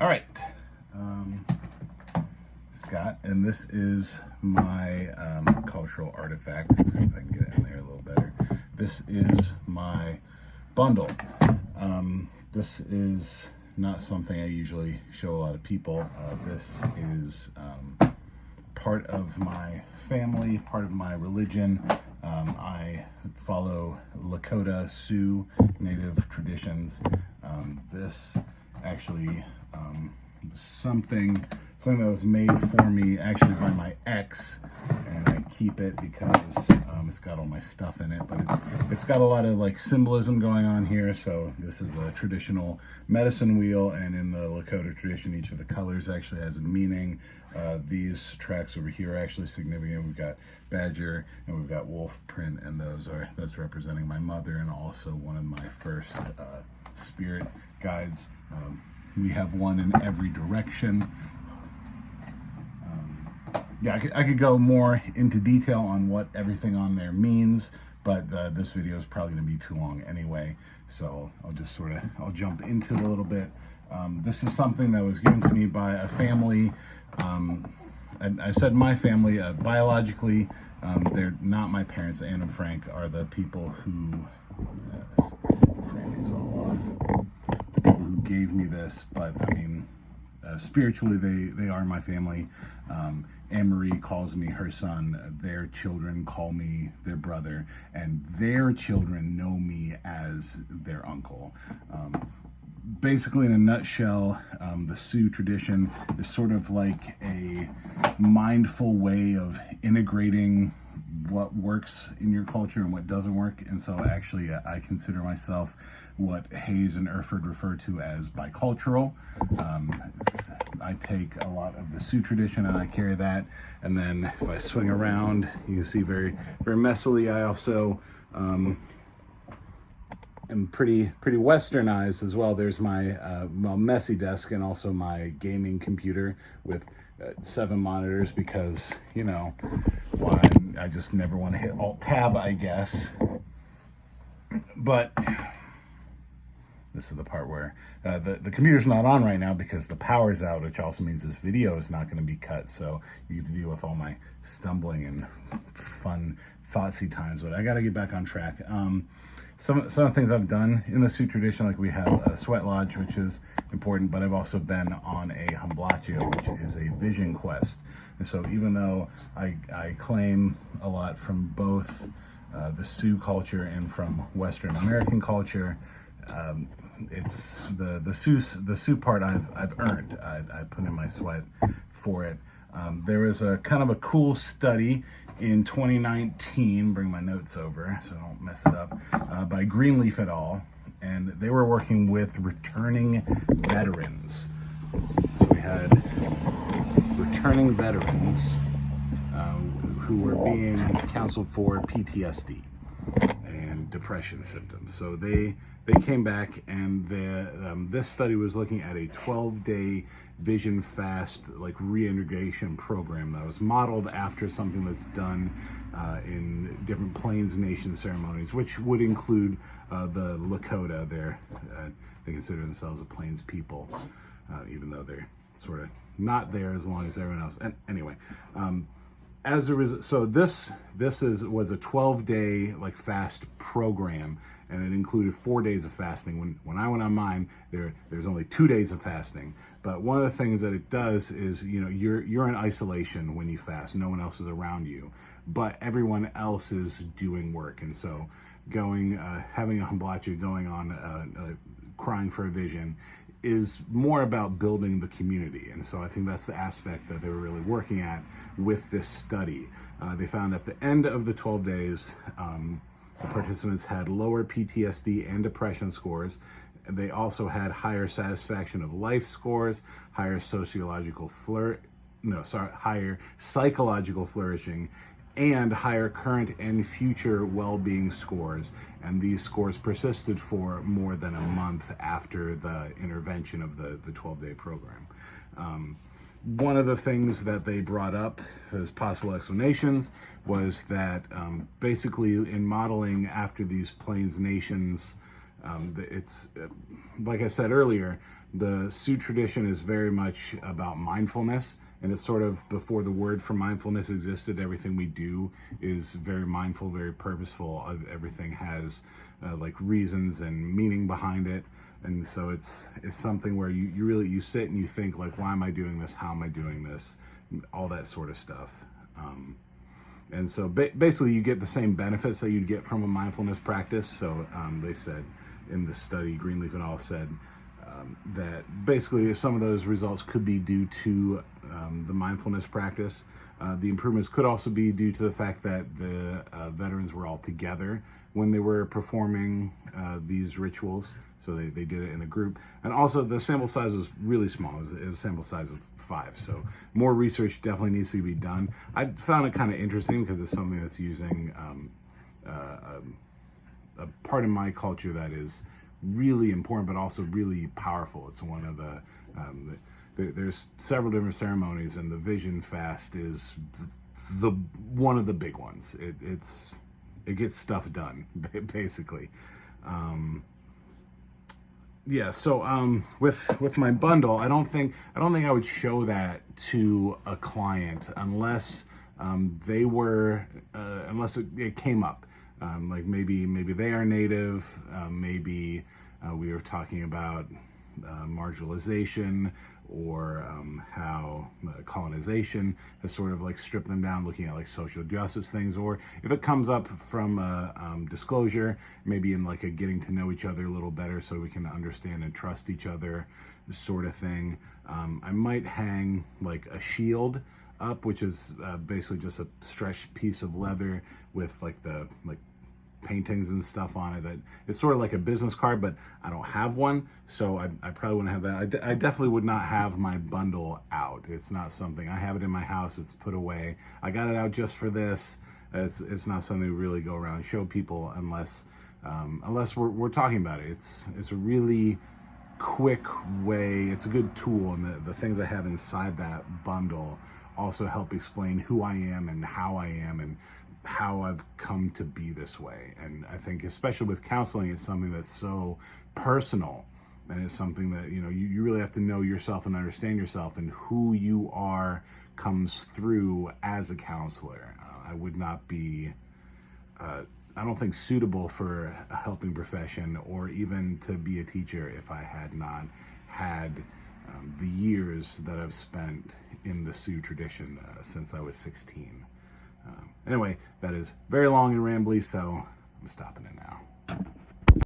All right, Scott, and this is my cultural artifact. Let's see if I can get it in there a little better. This is my bundle. This is not something I usually show a lot of people. This is part of my family, part of my religion. I follow Lakota Sioux Native traditions. This actually something that was made for me actually by my ex, and I keep it because it's got all my stuff in it, but it's got a lot of like symbolism going on here. So this is a traditional medicine wheel, and in the Lakota tradition each of the colors actually has a meaning. These tracks over here are actually significant. We've got badger and we've got wolf print, and that's representing my mother and also one of my first spirit guides. We have one in every direction. Yeah, I could go more into detail on what everything on there means, but this video is probably going to be too long anyway, so I'll jump into it a little bit. This is something that was given to me by a family. I said my family, biologically, they're not my parents. Anne and Frank are the people who, framing's all off, the people who gave me this, but I mean, spiritually they are my family. Anne-Marie calls me her son. Their children call me their brother, and their children know me as their uncle. Basically, in a nutshell, the Sioux tradition is sort of like a mindful way of integrating what works in your culture and what doesn't work. And so actually I consider myself what Hayes and Erford refer to as bicultural. I take a lot of the Sioux tradition and I carry that, and then if I swing around, you can see very messily I also am pretty westernized as well. There's my messy desk and also my gaming computer with 7 monitors because, you know, why I just never want to hit Alt-Tab, I guess. But this is the part where the computer's not on right now because the power's out, which also means this video is not going to be cut, so you can deal with all my stumbling and fun thoughtsy times, but I got to get back on track. Some of the things I've done in the Sioux tradition, like we have a sweat lodge, which is important, but I've also been on a humblacha, which is a vision quest. And so even though I claim a lot from both the Sioux culture and from Western American culture, it's the Sioux part I've earned. I put in my sweat for it. There was a kind of a cool study in 2019, bring my notes over so I don't mess it up, by Greenleaf et al. And they were working with returning veterans. So we had returning veterans who were being counseled for PTSD and depression symptoms. So they came back, and this study was looking at a 12-day vision fast, like reintegration program that was modeled after something that's done in different Plains Nation ceremonies, which would include the Lakota. They consider themselves a Plains people, even though they're sort of not there as long as everyone else. And anyway, as a result, so this was a 12-day like fast program, and it included 4 days of fasting. When I went on mine, there's only 2 days of fasting. But one of the things that it does is, you know, you're in isolation when you fast. No one else is around you, but everyone else is doing work. And so having a humblacha, going on crying for a vision, is more about building the community. And so I think that's the aspect that they were really working at with this study. They found at the end of the 12 days, the participants had lower PTSD and depression scores. They also had higher satisfaction of life scores, higher psychological flourishing, and higher current and future well-being scores. And these scores persisted for more than a month after the intervention of the 12-day program. One of the things that they brought up as possible explanations was that basically in modeling after these Plains Nations It's like I said earlier, the Sioux tradition is very much about mindfulness, and it's sort of before the word for mindfulness existed. Everything we do is very mindful, very purposeful. Everything has like reasons and meaning behind it, and so it's something where you really you sit and you think like, why am I doing this? How am I doing this? All that sort of stuff. And so basically you get the same benefits that you'd get from a mindfulness practice. So they said in the study, Greenleaf et al. Said that basically some of those results could be due to the mindfulness practice. The improvements could also be due to the fact that the veterans were all together when they were performing these rituals. So they did it in a group. And also the sample size was really small. It was a sample size of 5. So more research definitely needs to be done. I found it kind of interesting because it's something that's using a part of my culture that is really important, but also really powerful. It's one of there's several different ceremonies, and the vision fast is the one of the big ones. It gets stuff done, basically. Yeah, so with my bundle, I don't think I would show that to a client unless unless it came up. Like maybe they are Native, maybe we were talking about marginalization, or how colonization has sort of like stripped them down, looking at like social justice things, or if it comes up from a disclosure, maybe in like a getting to know each other a little better so we can understand and trust each other sort of thing. I might hang like a shield up, which is basically just a stretched piece of leather with like the paintings and stuff on it. That it's sort of like a business card, but I don't have one, so I probably wouldn't have that. I definitely would not have my bundle out. It's not something, I have it in my house, it's put away. I got it out just for this. It's not something we really go around and show people unless we're talking about it. It's a really quick way, it's a good tool, and the things I have inside that bundle also help explain who I am and how I am and how I've come to be this way. And I think especially with counseling, it's something that's so personal, and it's something that you really have to know yourself and understand yourself, and who you are comes through as a counselor. I would not be I don't think suitable for a helping profession, or even to be a teacher, if I had not had the years that I've spent in the Sioux tradition since I was 16. Anyway, that is very long and rambly, so I'm stopping it now.